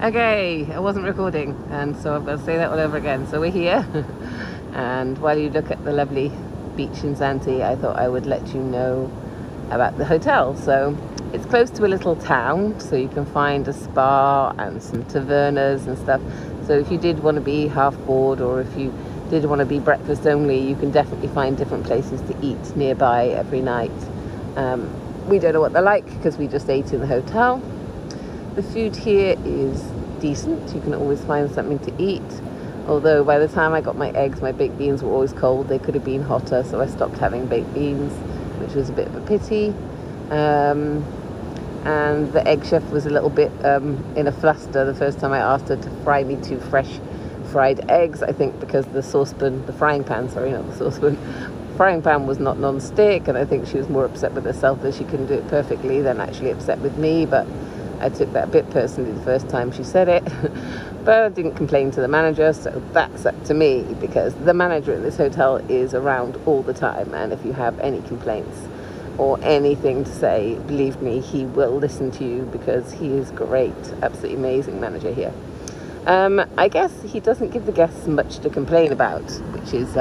Okay, I wasn't recording, and so I've got to say that all over again. So we're here, and while you look at the lovely beach in Zante, I thought I would let you know about the hotel. So it's close to a little town, so you can find a spa and some tavernas and stuff. So if you did want to be half board, or if you did want to be breakfast only, you can definitely find different places to eat nearby every night. We don't know what they're like because we just ate in the hotel. The food here is decent. You can always find something to eat. Although by the time I got my eggs, my baked beans were always cold. They could have been hotter, so I stopped having baked beans, which was a bit of a pity. And the egg chef was a little bit in a fluster the first time I asked her to fry me 2 fresh fried eggs. I think because the frying pan was not non-stick, and I think she was more upset with herself that she couldn't do it perfectly than actually upset with me. But I took that a bit personally the first time she said it. But I didn't complain to the manager, so that's up to me, because the manager in this hotel is around all the time, and if you have any complaints or anything to say, believe me, he will listen to you, because he is great. Absolutely amazing manager here. I guess he doesn't give the guests much to complain about, which is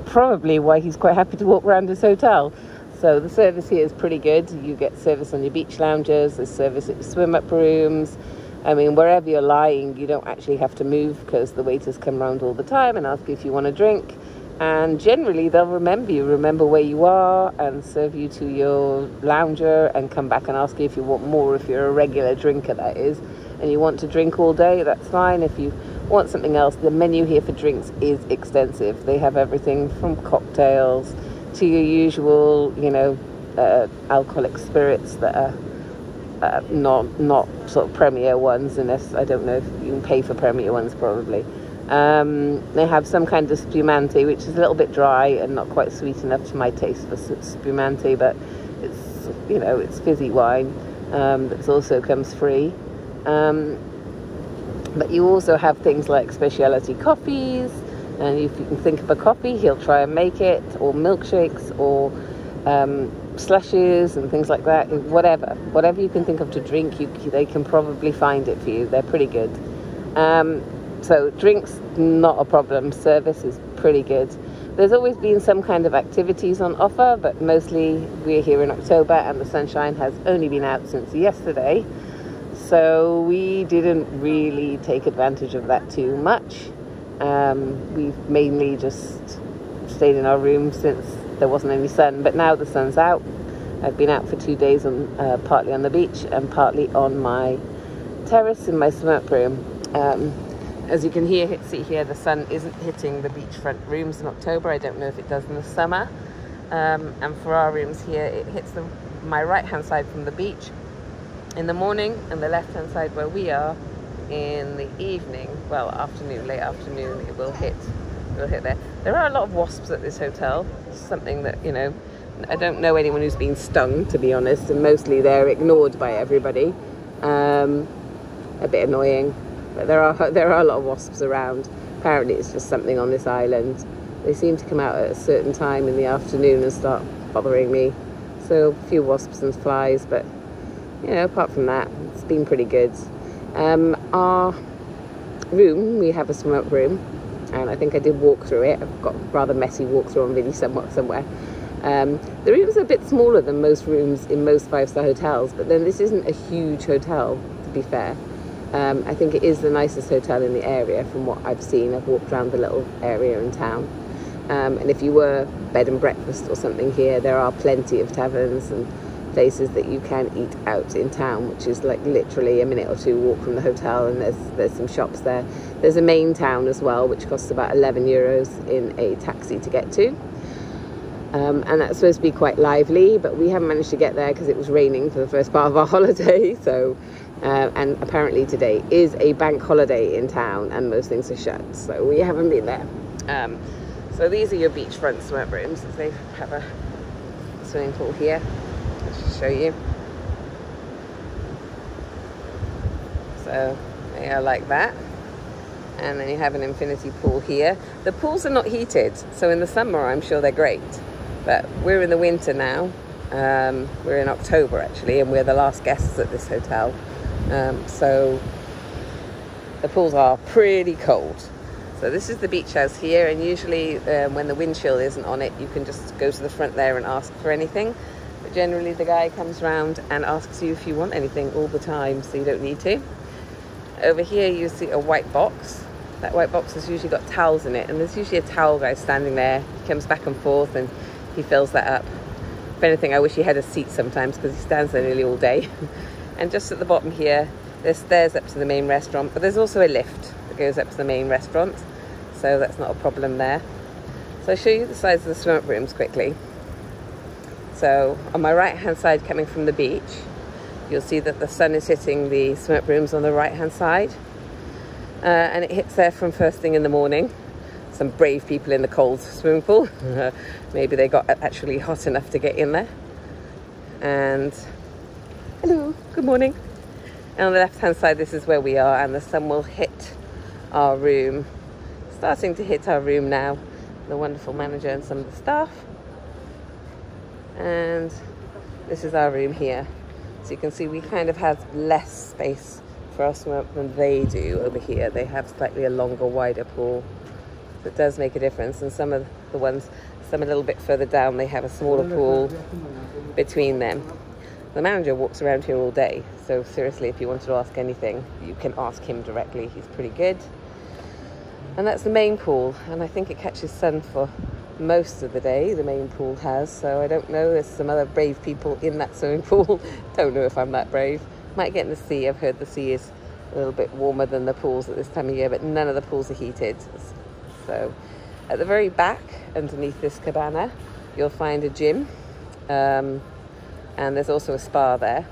probably why he's quite happy to walk around his hotel. So the service here is pretty good. You get service on your beach lounges, there's service at your swim-up rooms. I mean, wherever you're lying, you don't actually have to move, because the waiters come around all the time and ask you if you want a drink. And generally, they'll remember where you are, and serve you to your lounger, and come back and ask you if you want more, if you're a regular drinker, that is. And you want to drink all day, that's fine. If you want something else, the menu here for drinks is extensive. They have everything from cocktails to your usual, alcoholic spirits that are not sort of premier ones, unless, I don't know if you can pay for premier ones, probably. They have some kind of spumante, which is a little bit dry and not quite sweet enough to my taste for spumante, but it's fizzy wine that also comes free. But you also have things like specialty coffees, and if you can think of a coffee, he'll try and make it, or milkshakes, or slushes and things like that. Whatever you can think of to drink, they can probably find it for you. They're pretty good. So drinks, not a problem. Service is pretty good. There's always been some kind of activities on offer, but mostly we're here in October and the sunshine has only been out since yesterday. So we didn't really take advantage of that too much. We've mainly just stayed in our room since there wasn't any sun, but now the sun's out. I've been out for 2 days, partly on the beach and partly on my terrace in my swim-up room. As you can see here, the sun isn't hitting the beachfront rooms in October. I don't know if it does in the summer. And for our rooms here, it hits my right-hand side from the beach in the morning, and the left-hand side where we are in the evening. Well, late afternoon, it will hit there. There are a lot of wasps at this hotel. Something that, I don't know anyone who's been stung, to be honest, and mostly they're ignored by everybody. A bit annoying, but there are a lot of wasps around. Apparently it's just something on this island. They seem to come out at a certain time in the afternoon and start bothering me. So a few wasps and flies, but apart from that, it's been pretty good. Our room, we have a swim-up room, and I think I did walk through it. I've got a rather messy walkthrough on video somewhere. The rooms are a bit smaller than most rooms in most 5-star hotels, but then this isn't a huge hotel, to be fair. I think it is the nicest hotel in the area from what I've seen. I've walked around the little area in town. And if you were bed and breakfast or something here, there are plenty of taverns and places that you can eat out in town, which is like literally a minute or 2 walk from the hotel, and there's some shops there. There's a main town as well, which costs about €11 in a taxi to get to. And that's supposed to be quite lively, but we haven't managed to get there because it was raining for the first part of our holiday. So, and apparently today is a bank holiday in town and most things are shut, so we haven't been there. So these are your beachfront swim rooms. They have a swimming pool here. I'll just show you. So they are like that. And then you have an infinity pool here. The pools are not heated, so in the summer I'm sure they're great. But we're in the winter now. We're in October actually, and we're the last guests at this hotel. So the pools are pretty cold. So this is the beach house here, and usually when the wind chill isn't on it, you can just go to the front there and ask for anything. But generally the guy comes round and asks you if you want anything all the time, so you don't need to. Over here you see a white box. That white box has usually got towels in it, and there's usually a towel guy standing there. He comes back and forth and he fills that up. If anything, I wish he had a seat sometimes, because he stands there nearly all day. And just at the bottom here, there's stairs up to the main restaurant, but there's also a lift that goes up to the main restaurant, so that's not a problem there. So I'll show you the size of the swim-up rooms quickly. So on my right hand side, coming from the beach, you'll see that the sun is hitting the swim-up rooms on the right hand side, and it hits there from first thing in the morning. Some brave people in the cold swimming pool. Maybe they got actually hot enough to get in there. And hello, good morning. And on the left hand side, this is where we are, and the sun will hit our room, starting to hit our room now. The wonderful manager and some of the staff. And this is our room here. So you can see we kind of have less space for our swim up than they do over here. They have slightly a longer, wider pool. So it does make a difference. And some of the ones, some a little bit further down, they have a smaller pool between them. The manager walks around here all day, so seriously, if you wanted to ask anything, you can ask him directly. He's pretty good. And that's the main pool, and I think it catches sun for most of the day, the main pool has, so I don't know. There's some other brave people in that swimming pool. Don't know if I'm that brave. Might get in the sea. I've heard the sea is a little bit warmer than the pools at this time of year, but none of the pools are heated. So at the very back, underneath this cabana, you'll find a gym. And there's also a spa there.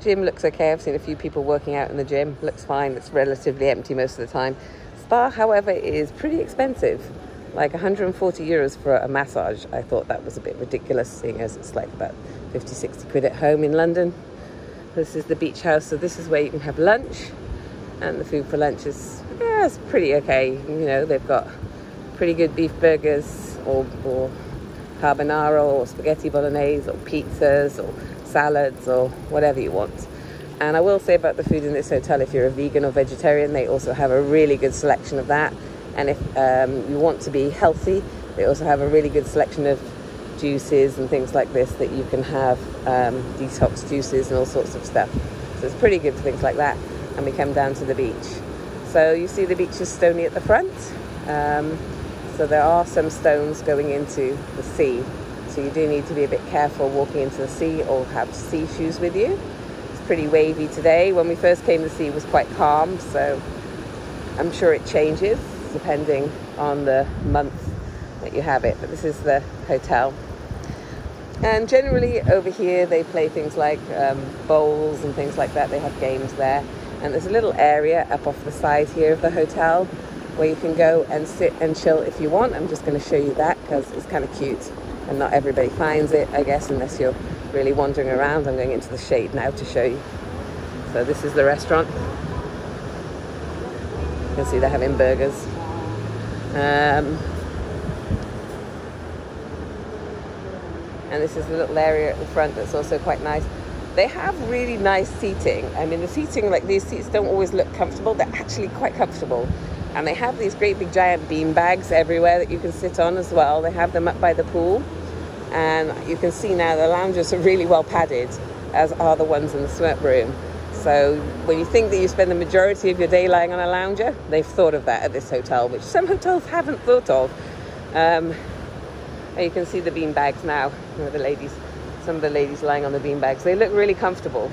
Gym looks okay. I've seen a few people working out in the gym. Looks fine. It's relatively empty most of the time. Spa, however, is pretty expensive. Like 140 euros for a massage. I thought that was a bit ridiculous, seeing as it's like about 50, 60 quid at home in London. This is the beach house, so this is where you can have lunch. And the food for lunch is, yeah, it's pretty okay. You know, they've got pretty good beef burgers or carbonara or spaghetti bolognese or pizzas or salads or whatever you want. And I will say about the food in this hotel, if you're a vegan or vegetarian, they also have a really good selection of that. And if you want to be healthy, they also have a really good selection of juices and things like this that you can have, detox juices and all sorts of stuff. So it's pretty good for things like that. And we come down to the beach. So you see the beach is stony at the front. So there are some stones going into the sea. So you do need to be a bit careful walking into the sea or have sea shoes with you. It's pretty wavy today. When we first came, the sea was quite calm. So I'm sure it changes depending on the month that you have it. But this is the hotel. And generally over here, they play things like bowls and things like that. They have games there. And there's a little area up off the side here of the hotel where you can go and sit and chill if you want. I'm just going to show you that because it's kind of cute and not everybody finds it, I guess, unless you're really wandering around. I'm going into the shade now to show you. So this is the restaurant. You can see they're having burgers. And this is the little area at the front that's also quite nice. They have really nice seating. I mean, the seating, like these seats don't always look comfortable. They're actually quite comfortable. And they have these great big giant bean bags everywhere that you can sit on as well. They have them up by the pool. And you can see now the lounges are really well padded, as are the ones in the swim room. So when you think that you spend the majority of your day lying on a lounger, they've thought of that at this hotel, which some hotels haven't thought of. And you can see the bean bags now, the ladies, some of the ladies lying on the bean bags. They look really comfortable,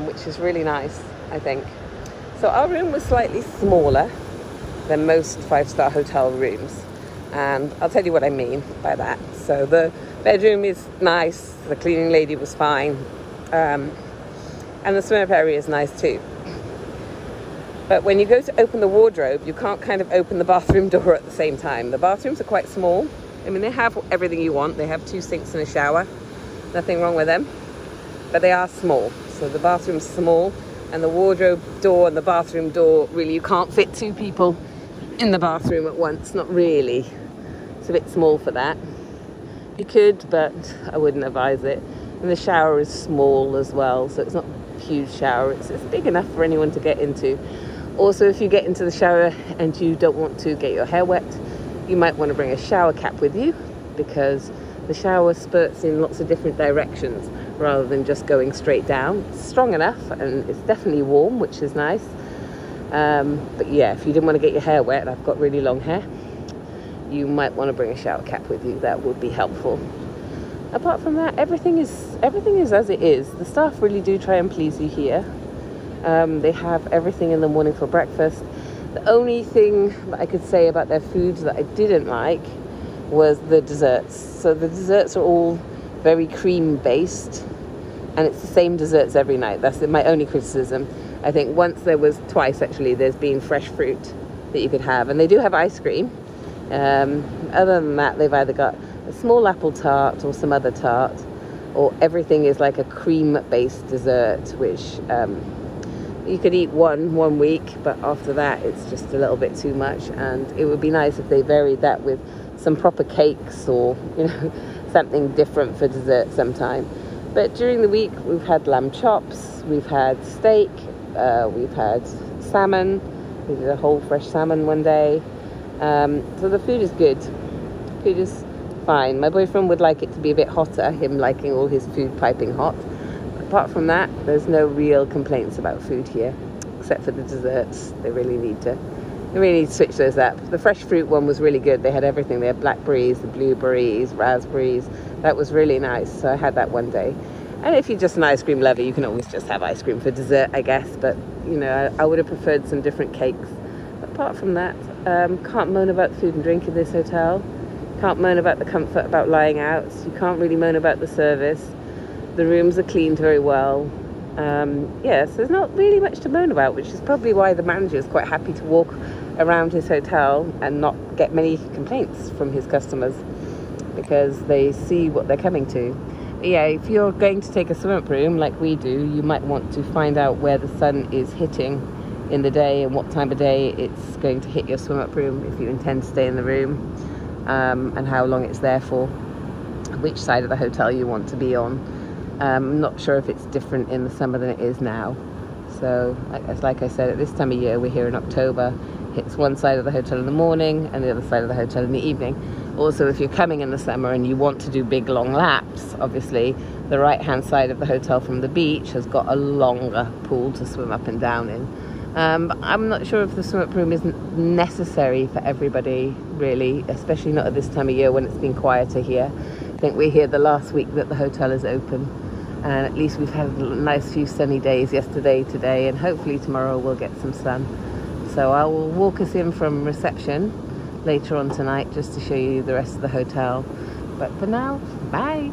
which is really nice, I think. So our room was slightly smaller than most five-star hotel rooms. And I'll tell you what I mean by that. So the bedroom is nice. The cleaning lady was fine. And the swim-up area is nice too. But when you go to open the wardrobe, you can't kind of open the bathroom door at the same time. The bathrooms are quite small. I mean, they have everything you want. They have 2 sinks and a shower. Nothing wrong with them. But they are small. So the bathroom's small. And the wardrobe door and the bathroom door, really, you can't fit 2 people in the bathroom at once. Not really. It's a bit small for that. You could, but I wouldn't advise it. And the shower is small as well, so it's not huge shower. It's big enough for anyone to get into. Also, if you get into the shower and you don't want to get your hair wet, you might want to bring a shower cap with you, because the shower spurts in lots of different directions rather than just going straight down. It's strong enough and it's definitely warm, which is nice. But yeah, if you didn't want to get your hair wet, I've got really long hair, you might want to bring a shower cap with you. That would be helpful. Apart from that, everything is as it is. The staff really do try and please you here. They have everything in the morning for breakfast. The only thing that I could say about their foods that I didn't like was the desserts. So the desserts are all very cream based, and it's the same desserts every night. That's my only criticism. I think twice actually, there's been fresh fruit that you could have, and they do have ice cream. Other than that, they've either got a small apple tart or some other tart, or everything is like a cream-based dessert, which you could eat one week, but after that it's just a little bit too much. And it would be nice if they varied that with some proper cakes, or something different for dessert sometime. But during the week we've had lamb chops, we've had steak, we've had salmon. We did a whole fresh salmon one day. So the food is good. Food is fine. My boyfriend would like it to be a bit hotter, him liking all his food piping hot. Apart from that, there's no real complaints about food here, except for the desserts. They really need to switch those up. The fresh fruit one was really good. They had everything. They had blackberries, the blueberries, raspberries. That was really nice. So I had that one day. And if you're just an ice cream lover, you can always just have ice cream for dessert, I guess. But, I would have preferred some different cakes. Apart from that, can't moan about the food and drink in this hotel. Can't moan about the comfort about lying out. You can't really moan about the service. The rooms are cleaned very well. So there's not really much to moan about, which is probably why the manager is quite happy to walk around his hotel and not get many complaints from his customers, because they see what they're coming to. But yeah, if you're going to take a swim up room like we do, you might want to find out where the sun is hitting in the day and what time of day it's going to hit your swim up room if you intend to stay in the room, and how long it's there for, which side of the hotel you want to be on. I'm not sure if it's different in the summer than it is now. So like I said, at this time of year, we're here in October, hits one side of the hotel in the morning and the other side of the hotel in the evening. Also, if you're coming in the summer and you want to do big long laps, obviously the right hand side of the hotel from the beach has got a longer pool to swim up and down in. I'm not sure if the swim up room isn't necessary for everybody, really, especially not at this time of year when it's been quieter here. I think we're here the last week that the hotel is open, and at least we've had a nice few sunny days yesterday, today, and hopefully tomorrow we'll get some sun. So I will walk us in from reception later on tonight just to show you the rest of the hotel. But for now, bye!